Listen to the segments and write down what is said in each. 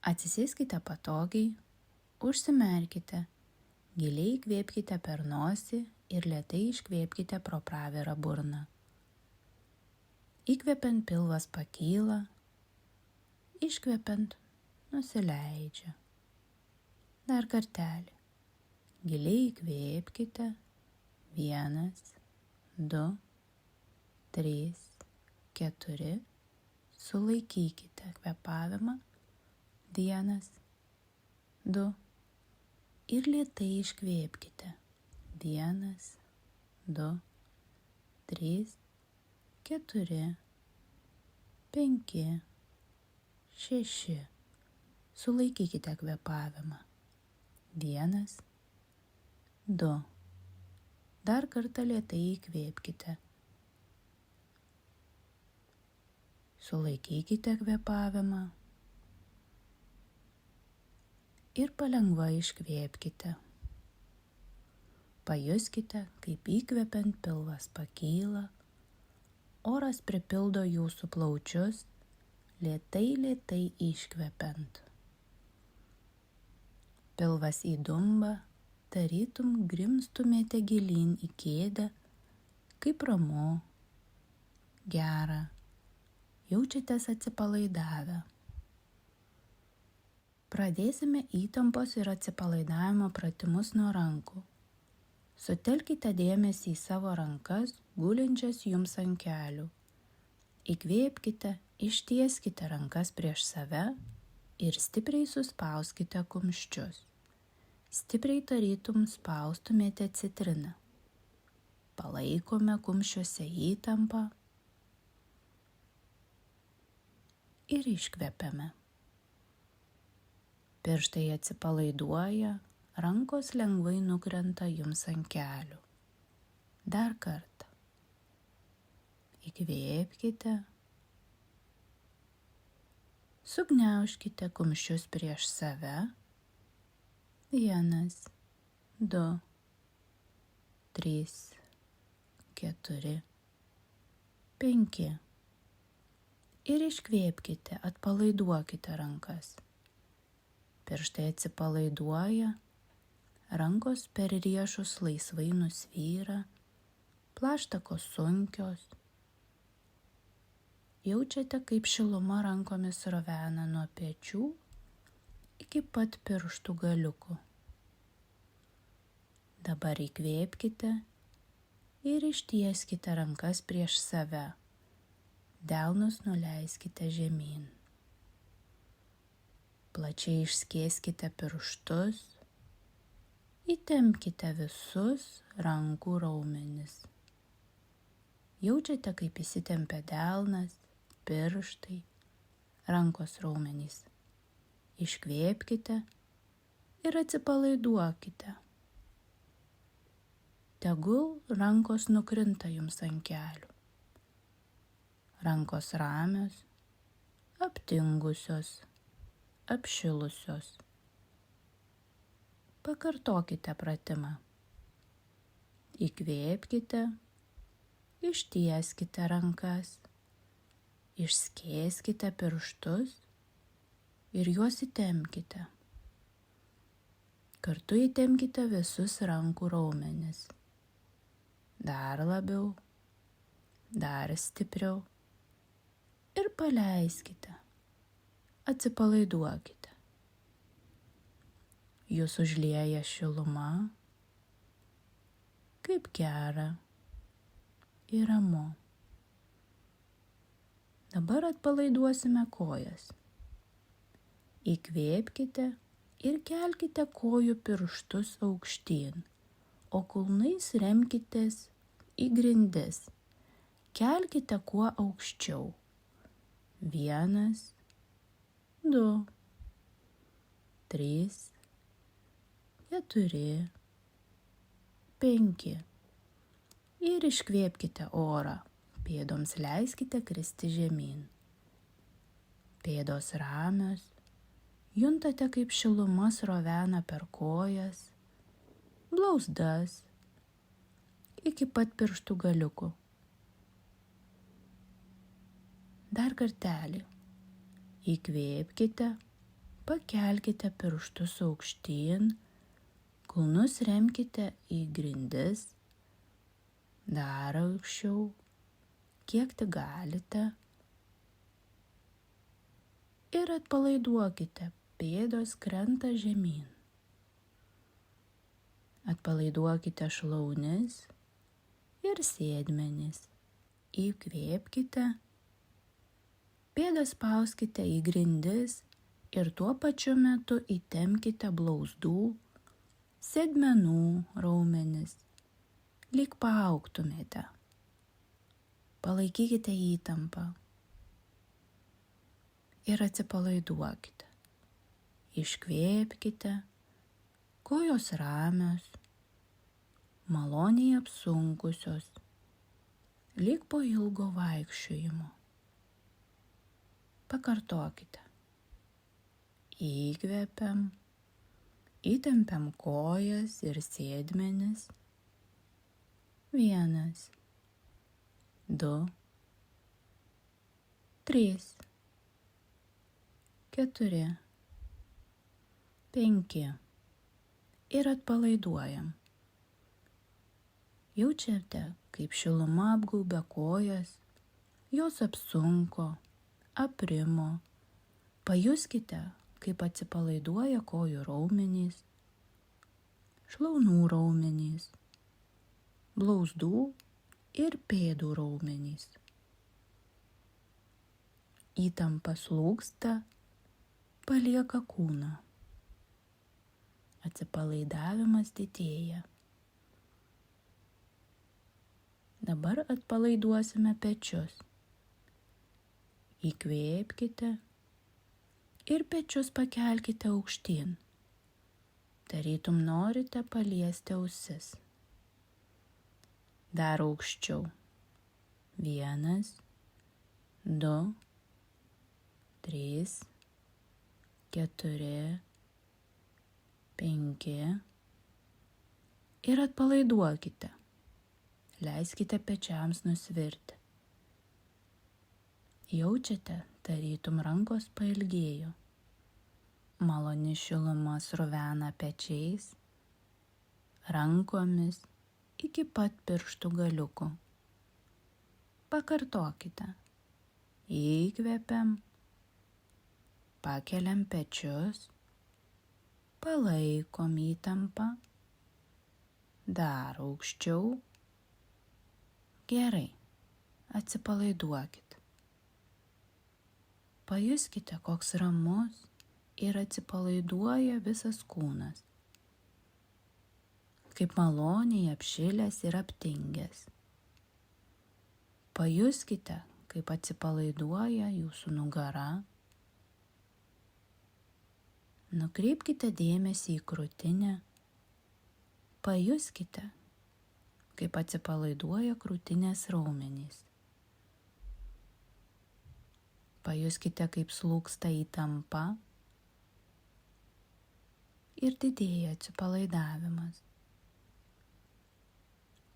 Atsisėskite patogiai, užsimerkite, giliai įkvėpkite per nosį ir lėtai iškvėpkite pro pravirą burną. Įkvepiant pilvas pakyla, iškvepiant nusileidžia. Dar kartelį. Giliai įkvėpkite. 1, 2, 3, 4. Sulaikykite kvėpavimą. 1, 2. Ir lėtai iškvėpkite. 1, 2, 3, 4, 5, 6. Sulaikykite kvėpavimą. 1, 2. Dar kartą lėtai įkvėpkite. Sulaikykite kvėpavimą. Ir palengva iškvėpkite. Pajuskite, kaip įkvepiant pilvas pakyla, oras pripildo jūsų plaučius, lėtai iškvepiant. Pilvas įdumba, tarytum grimztumėte gilyn į kėdę, kaip ramu, gera, jaučiatės atsipalaidavę. Pradėsime įtampos ir atsipalaidavimo pratimus nuo rankų. Sutelkite dėmesį į savo rankas, gulinčias jums ant kelių. Įkvėpkite, ištieskite rankas prieš save ir stipriai suspauskite kumščius. Stipriai tarytum spaustumėte citriną. Palaikome kumščiuose įtampą ir iškvepiame. Pirštai atsipalaiduoja, rankos lengvai nukrenta jums ant kelių. Dar kartą. Įkvėpkite. Sugniaužkite kumščius prieš save. 1, 2, 3, 4, 5. Ir iškvėpkite, atpalaiduokite rankas. Pirštai atsipalaiduoja, rankos per riešus laisvai nusvyra, plaštakos sunkios. Jaučiate, kaip šiluma rankomis rovena nuo pečių iki pat pirštų galiukų. Dabar įkvėpkite ir ištieskite rankas prieš save. Delnus nuleiskite žemyn. Plačiai išskėskite pirštus. Įtempkite visus rankų raumenis. Jaučiate, kaip įsitempia delnas, pirštai, rankos raumenys. Iškvėpkite ir atsipalaiduokite. Tegul rankos nukrinta jums ant kelių. Rankos ramios, aptingusios, apšilusios. Pakartokite pratimą. Įkvėpkite, ištieskite rankas, išskėskite pirštus ir juos įtempkite. Kartu įtempkite visus rankų raumenis. Dar labiau, dar stipriau. Ir paleiskite. Atsipalaiduokite. Jūs užlieja šiluma, kaip gera ir ramu. Dabar atpalaiduosime kojas. Įkvėpkite ir kelkite kojų pirštus aukštyn, o kulnais remkitės į grindis. Kelkite kuo aukščiau. 1, 2, 3, 4, 5. Ir iškvėpkite orą. Pėdoms leiskite kristi žemyn. Pėdos ramios. Juntate, kaip šiluma srovena per kojas, blauzdas, iki pat pirštų galiukų. Dar kartelį. Įkvėpkite, Pakelkite pirštus aukštyn, kulnus remkite į grindis, dar aukščiau, kiek tik galite. Ir atpalaiduokite, pėdos krenta žemyn. Atpalaiduokite šlaunis ir sėdmenis. Įkvėpkite, pėdas spauskite į grindis ir tuo pačiu metu įtempkite blauzdų, sėdmenų raumenis, lyg paaugtumėte. Palaikykite įtampą ir atsipalaiduokite. Iškvėpkite, kojos ramios, maloniai apsunkusios, lyg po ilgo vaikščiojimo. Pakartokite. Įkvepiam, įtempiam kojas ir sėdmenis. 1, 2, 3, 4, 5 ir atpalaiduojam. Jaučiate, kaip šiluma apgaubia kojas, jos apsunko, aprimo. Pajuskite, kaip atsipalaiduoja kojų raumenys, šlaunų raumenys, blauzdų ir pėdų raumenys. Įtampa slūgsta, palieka kūną. Atsipalaidavimas didėja. Dabar atpalaiduosime pečius. Įkvėpkite ir pečius pakelkite aukštyn. Tarytum norite paliesti ausis. Dar aukščiau. 1, 2, 3, 4, 5 ir atpalaiduokite. Leiskite pečiams nusvirti. Jaučiate, tarytum rankos pailgėjo. Maloni šiluma sruvena pečiais, rankomis iki pat pirštų galiukų. Pakartokite. Įkvepiam, pakeliam pečius, palaikom įtampą, dar aukščiau. Gerai, atsipalaiduokite. Pajuskite, koks ramus ir atsipalaiduoja visas kūnas, kaip maloniai apšilęs ir aptingęs. Pajuskite, kaip atsipalaiduoja jūsų nugara. Nukreipkite dėmesį į krūtinę. Pajuskite, kaip atsipalaiduoja krūtinės raumenys. Pajuskite, kaip slūgsta įtampa ir didėja atsipalaidavimas.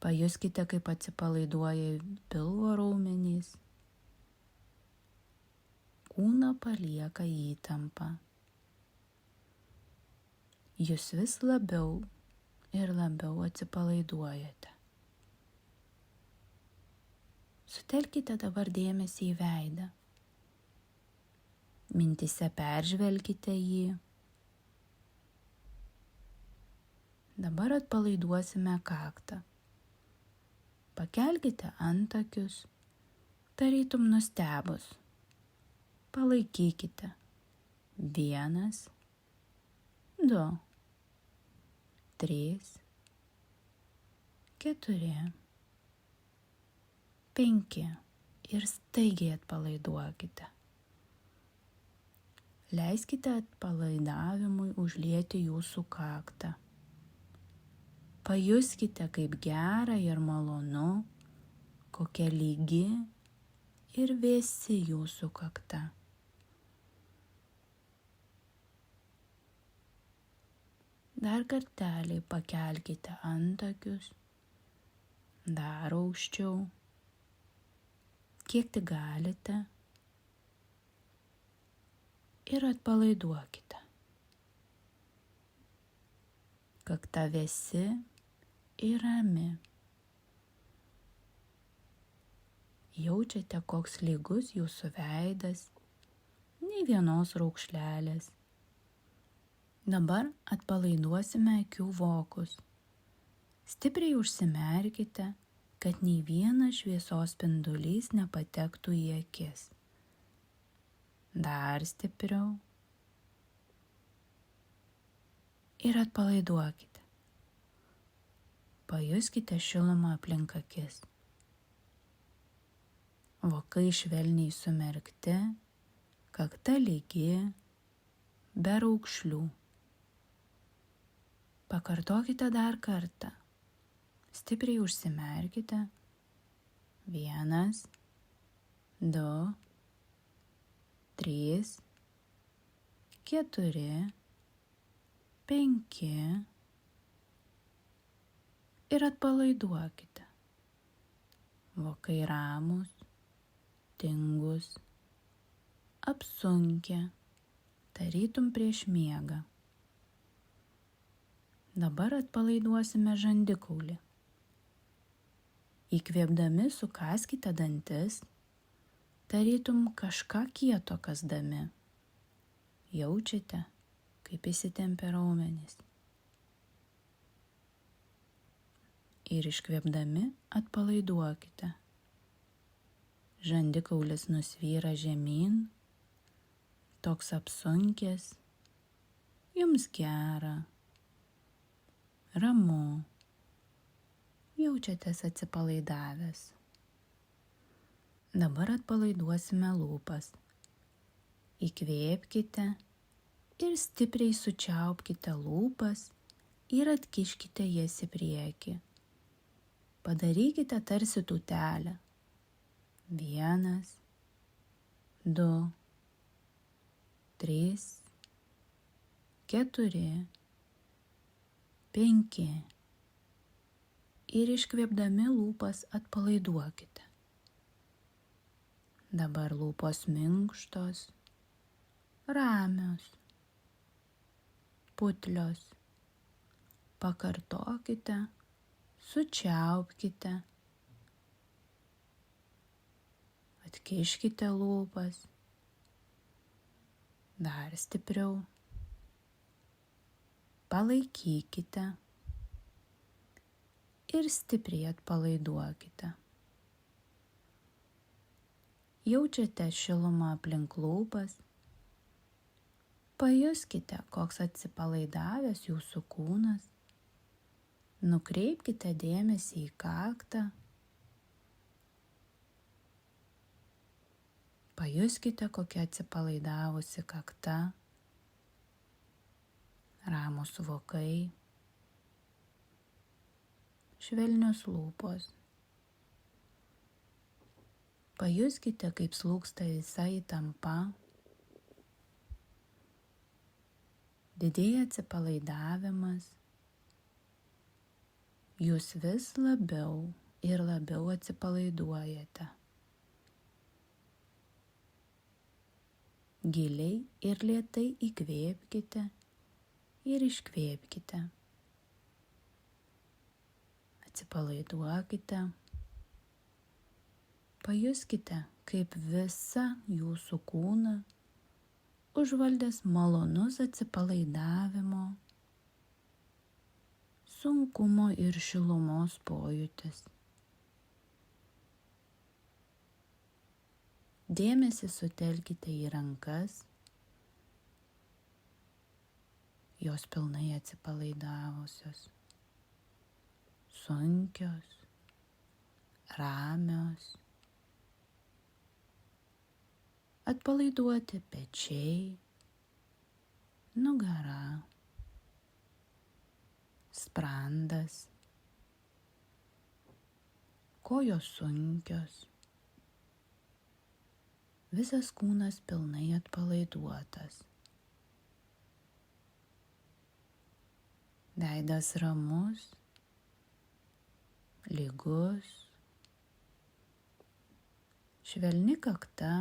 Pajuskite, kaip atsipalaiduoja pilvo raumenys. Kūną palieka įtampa. Jūs vis labiau ir labiau atsipalaiduojate. Sutelkite dabar dėmesį į veidą. Mintyse peržvelkite jį. Dabar atpalaiduosime kaktą. Pakelkite antakius, tarytum nustebus. Palaikykite. 1, 2, 3, 4, 5 ir staigiai atpalaiduokite. Leiskite atpalaidavimui užlieti jūsų kaktą. Pajuskite, kaip gera ir malonu, kokia lygi ir vėsi jūsų kakta. Dar kartelį pakelkite antakius, dar aukščiau, kiek tik galite ir atpalaiduokite. kakta vėsi ir rami. Jaučiate, koks lygus jūsų veidas, nei vienos raukšlelės. Dabar atpalaiduosime akių vokus. Stipriai užsimerkite, kad nei vienas šviesos spindulys nepatektų į akis. Dar stipriau. Ir atpalaiduokite. Pajuskite šilumą aplink akis. Vokai švelniai sumerkti, kakta lygi, be raukšlių. Pakartokite dar kartą. Stipriai užsimerkite. 1, 2, 3, 4, 5 ir atpalaiduokite. Vokai ramūs, tingus, apsunkę, tarytum prieš miegą. Dabar atpalaiduosime žandikaulį. Įkvėpdami sukaskite dantis, tarytum kažką kieto kasdami. Jaučiate, kaip įsitempia raumenys. Ir iškvėpdami atpalaiduokite. Žandikaulis nusvyra žemyn, toks apsunkęs, jums gera, ramu. Jaučiatės atsipalaidavęs. Dabar atpalaiduosime lūpas. Įkvėpkite ir stipriai sučiaupkite lūpas ir atkiškite jas į priekį. Padarykite tarsi tūtelę. 1, 2, 3, 4, 5. Ir iškvėpdami lūpas atpalaiduokite. Dabar lūpos minkštos, ramios, putlios. Pakartokite, sučiaupkite, atkiškite lūpas, dar stipriau, palaikykite. Ir stipriai atpalaiduokite. Jaučiate šilumą aplink lūpas. Pajuskite, koks atsipalaidavęs jūsų kūnas. Nukreipkite dėmesį į kaktą. Pajuskite, kokia atsipalaidavusi kakta. Ramūs vokai. Švelnios lūpos. Pajuskite, kaip slūgsta visa įtampa. Didėja atsipalaidavimas. Jūs vis labiau ir labiau atsipalaiduojate. Giliai ir lėtai įkvėpkite ir iškvėpkite. Atsipalaiduokite. Pajuskite, kaip visa jūsų kūną užvaldęs malonus atsipalaidavimo, sunkumo ir šilumos pojūtis. Dėmesį sutelkite į rankas, jos pilnai atsipalaidavusios. Sunkios, ramios. Atpalaiduoti pečiai, nugara, sprandas, kojos sunkios. Visas kūnas pilnai atpalaiduotas. Veidas ramus, lygus, švelni kakta,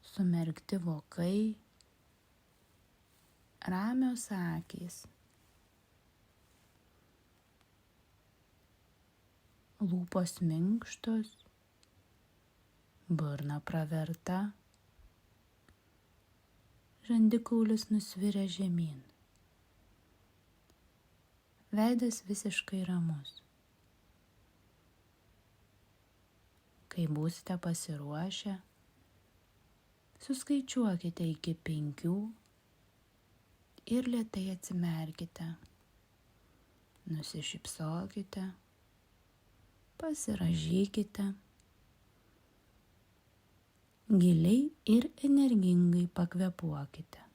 sumerkti vokai, ramios akys, lūpos minkštos, burna praverta, žandikaulis nusviręs žemyn, veidas visiškai ramus. Kai būsite pasiruošę, suskaičiuokite iki 5 ir lėtai atsimerkite, nusišypsokite, pasirąžykite, giliai ir energingai pakvėpuokite.